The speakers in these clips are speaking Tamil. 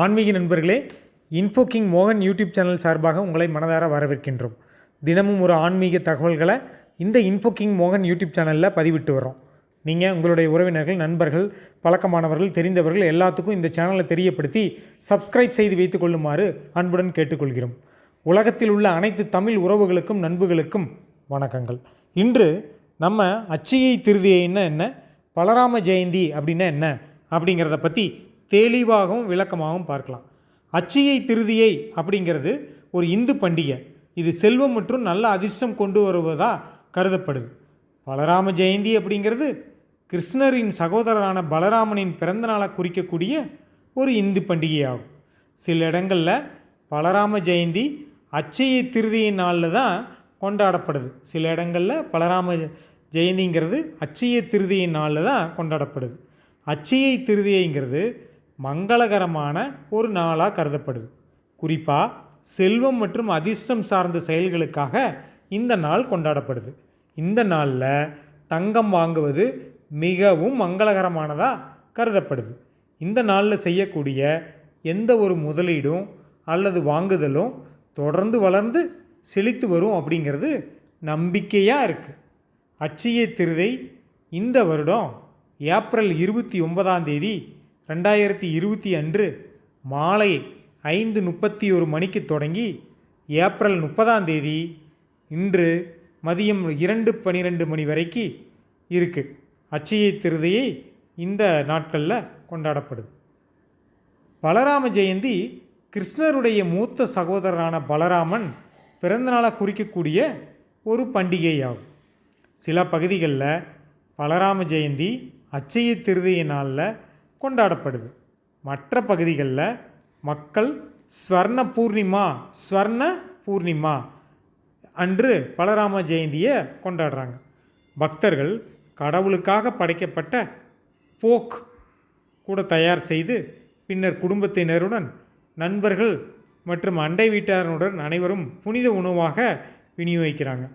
ஆன்மீக நண்பர்களே, இன்ஃபோகிங் மோகன் யூடியூப் சேனல் சார்பாக உங்களை மனதார வரவேற்கின்றோம். தினமும் ஒரு ஆன்மீக தகவல்களை இந்த இன்ஃபோகிங் மோகன் யூடியூப் சேனலில் பதிவிட்டு வரோம். நீங்கள் உங்களுடைய உறவினர்கள், நண்பர்கள், பழக்கமானவர்கள், தெரிந்தவர்கள் எல்லாத்துக்கும் இந்த சேனலை தெரியப்படுத்தி சப்ஸ்கிரைப் செய்து வைத்துக் கொள்ளுமாறு அன்புடன் கேட்டுக்கொள்கிறோம். உலகத்தில் உள்ள அனைத்து தமிழ் உறவுகளுக்கும் நண்பர்களுக்கும் வணக்கங்கள். இன்று நம்ம அச்சய திருதியைன்னா என்ன, பலராம ஜெயந்தி அப்படின்னா என்ன அப்படிங்கிறத பற்றி தெளிவாகவும் விளக்கமாகவும் பார்க்கலாம். அச்சய திருதியை அப்படிங்கிறது ஒரு இந்து பண்டிகை. இது செல்வம் மற்றும் நல்ல அதிர்ஷ்டம் கொண்டு வருவதாக கருதப்படுது. பலராம ஜெயந்தி அப்படிங்கிறது கிருஷ்ணரின் சகோதரரான பலராமனின் பிறந்த நாளை குறிக்கக்கூடிய ஒரு இந்து பண்டிகையாகும். சில இடங்களில் பலராம ஜெயந்தி அச்சய திருதியை நாளில் தான் கொண்டாடப்படுது. சில இடங்களில் பலராம ஜெயந்திங்கிறது அச்சய திருதியை நாளில் தான் கொண்டாடப்படுது. அச்சய திருதியைங்கிறது மங்களகரமான ஒரு நாளாக கருதப்படுது. குறிப்பாக செல்வம் மற்றும் அதிர்ஷ்டம் சார்ந்த செயல்களுக்காக இந்த நாள் கொண்டாடப்படுது. இந்த நாளில் தங்கம் வாங்குவது மிகவும் மங்களகரமானதாக கருதப்படுது. இந்த நாளில் செய்யக்கூடிய எந்த ஒரு முதலீடும் அல்லது வாங்குதலும் தொடர்ந்து வளர்ந்து செழித்து வரும் அப்படிங்கிறது நம்பிக்கையாக இருக்குது. அச்சய திருதை இந்த வருடம் ஏப்ரல் 29 2020 அன்று மாலை 5:31 மணிக்கு தொடங்கி ஏப்ரல் 30 இன்று மதியம் 2:12 மணி வரைக்கும் இருக்குது. அச்சய திருதியை இந்த நாட்களில் கொண்டாடப்படுது. பலராம ஜெயந்தி கிருஷ்ணருடைய மூத்த சகோதரரான பலராமன் பிறந்தநாளை குறிக்கக்கூடிய ஒரு பண்டிகையாகும். சில பகுதிகளில் பலராம ஜெயந்தி அச்சய திருதியை நாளில் கொண்டாடப்படுது. மற்ற பகுதிகளில் மக்கள் ஸ்வர்ண பூர்ணிமா அன்று பலராம ஜெயந்தியை கொண்டாடுறாங்க. பக்தர்கள் கடவுளுக்காக படைக்கப்பட்ட போக் கூட தயார் செய்து பின்னர் குடும்பத்தினருடன், நண்பர்கள் மற்றும் அண்டை வீட்டாருடன் அனைவரும் புனித உணவாக விநியோகிக்கிறாங்க.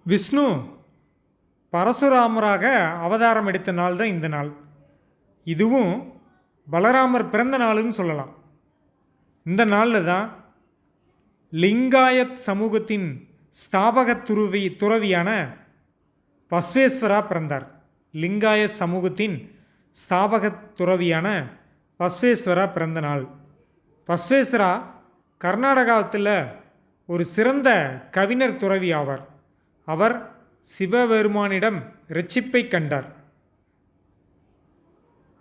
விஷ்ணு பரசுராமராக அவதாரம் எடுத்த நாள் தான் இந்த நாள். இதுவும் பலராமர் பிறந்த நாளுன்னு சொல்லலாம். இந்த நாளில் தான் லிங்காயத் சமூகத்தின் ஸ்தாபக துறவியான பஸ்வேஸ்வரா பிறந்தார். லிங்காயத் சமூகத்தின் ஸ்தாபக துறவியான பஸ்வேஸ்வரா பிறந்த நாள். பஸ்வேஸ்வரா கர்நாடகாவில் ஒரு சிறந்த கவிஞர் துறவி ஆவார். அவர் சிவபெருமானிடம் இரட்சிப்பை கண்டார்.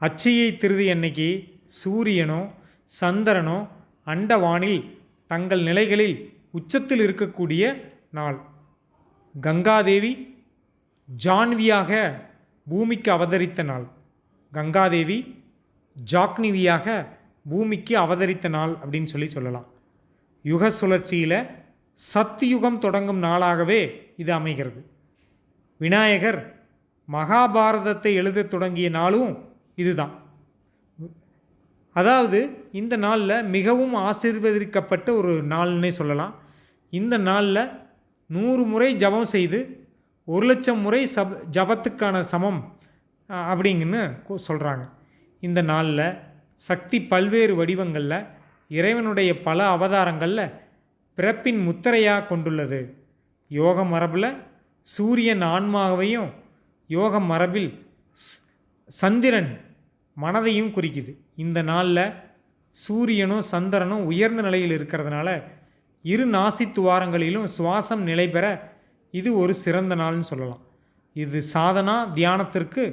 அச்சய திருதி அன்னைக்கு சூரியனோ சந்திரனோ அண்டவானில் தங்கள் நிலைகளில் உச்சத்தில் இருக்கக்கூடிய நாள். கங்காதேவி ஜான்வியாக பூமிக்கு அவதரித்த நாள். கங்காதேவி ஜாக்னிவியாக பூமிக்கு அவதரித்த நாள் அப்படின்னு சொல்லலாம். யுக சுழற்சியில் சத்தியுகம் தொடங்கும் நாளாகவே இது அமைகிறது. விநாயகர் மகாபாரதத்தை எழுத தொடங்கிய நாளும் இதுதான். அதாவது இந்த நாளில் மிகவும் ஆசீர்வதிக்கப்பட்ட ஒரு நாள்னே சொல்லலாம். இந்த நாளில் 100 முறை ஜபம் செய்து 1,00,000 முறை ஜபத்துக்கான சமம் அப்படிங்கன்னு சொல்கிறாங்க. இந்த நாளில் சக்தி பல்வேறு வடிவங்களில் இறைவனுடைய பல அவதாரங்களில் பிறப்பின் முத்திரையாக கொண்டுள்ளது. யோக மரபில் சூரியன் ஆன்மாவையும், யோக மரபில் சந்திரன் மனதையும் குறிக்குது. இந்த நாளில் சூரியனும் சந்திரனும் உயர்ந்த நிலையில் இருக்கிறதுனால இரு நாசி துவாரங்களிலும் சுவாசம் நிலை பெற இது ஒரு சிறந்த நாள்னு சொல்லலாம். இது சாதனா தியானத்திற்கு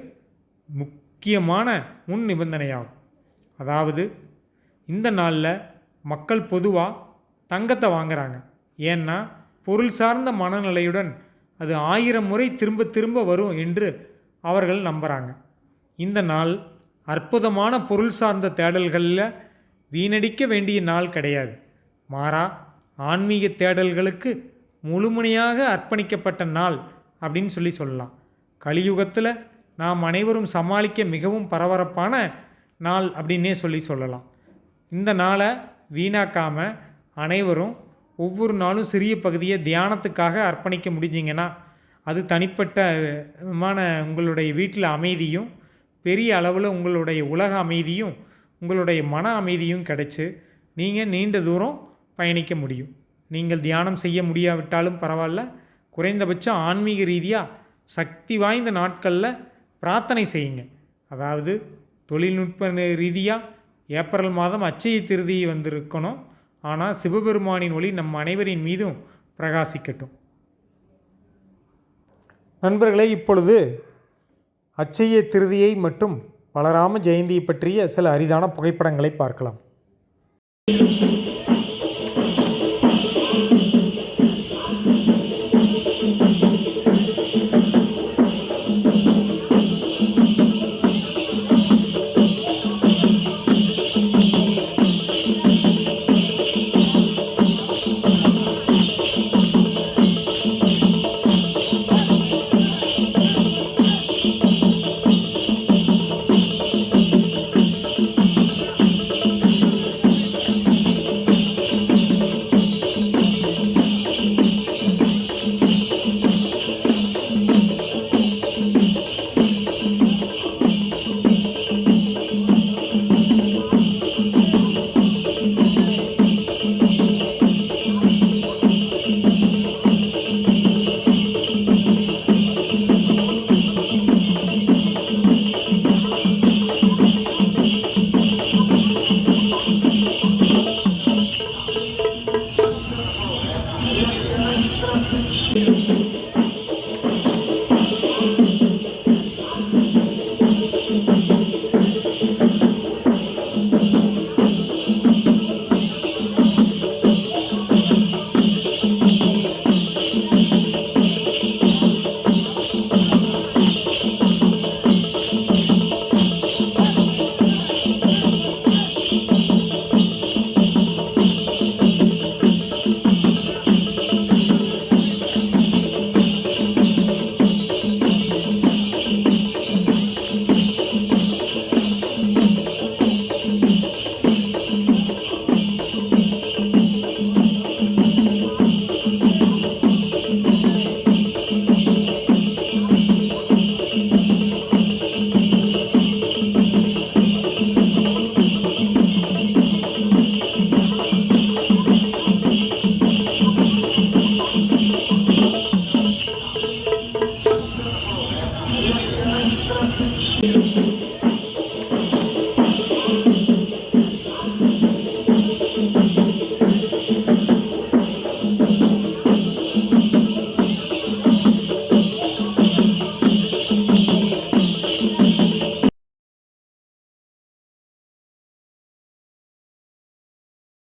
முக்கியமான முன் நிபந்தனையாகும். அதாவது இந்த நாளில் மக்கள் பொதுவாக தங்கத்தை வாங்குகிறாங்க. ஏன்னா பொருள் சார்ந்த மனநிலையுடன் அது 1000 முறை திரும்ப திரும்ப வரும் என்று அவர்கள் நம்புகிறாங்க. இந்த நாள் அற்புதமான பொருள் சார்ந்த தேடல்களில் வீணடிக்க வேண்டிய நாள் கிடையாது. மாறா ஆன்மீக தேடல்களுக்கு முழுமையாக அர்ப்பணிக்கப்பட்ட நாள் அப்படின்னு சொல்லலாம். கலியுகத்தில் நாம் அனைவரும் சமாளிக்க மிகவும் பரபரப்பான நாள் அப்படின்னே சொல்லலாம். இந்த நாளை வீணாக்காமல் அனைவரும் ஒவ்வொரு நாளும் சிறிய பகுதியை தியானத்துக்காக அர்ப்பணிக்க முடிஞ்சிங்கன்னா அது தனிப்பட்ட உங்களுடைய வீட்டில் அமைதியும் பெரிய அளவில் உங்களுடைய உலக அமைதியும் உங்களுடைய மன அமைதியும் கிடைச்சி நீங்கள் நீண்ட தூரம் பயணிக்க முடியும். நீங்கள் தியானம் செய்ய முடியாவிட்டாலும் பரவாயில்ல, குறைந்தபட்சம் ஆன்மீக ரீதியாக சக்தி வாய்ந்த நாட்களில் பிரார்த்தனை செய்யுங்க. அதாவது தொழில்நுட்ப ரீதியாக ஏப்ரல் மாதம் அட்சய திருதி வந்திருக்கணும். ஆனால் சிவபெருமானின் ஒளி நம் அனைவரின் மீதும் பிரகாசிக்கட்டும். நண்பர்களே, இப்பொழுது அட்சய திருதியை மற்றும் பலராம ஜெயந்தியை பற்றிய சில அரிதான புகைப்படங்களை பார்க்கலாம்.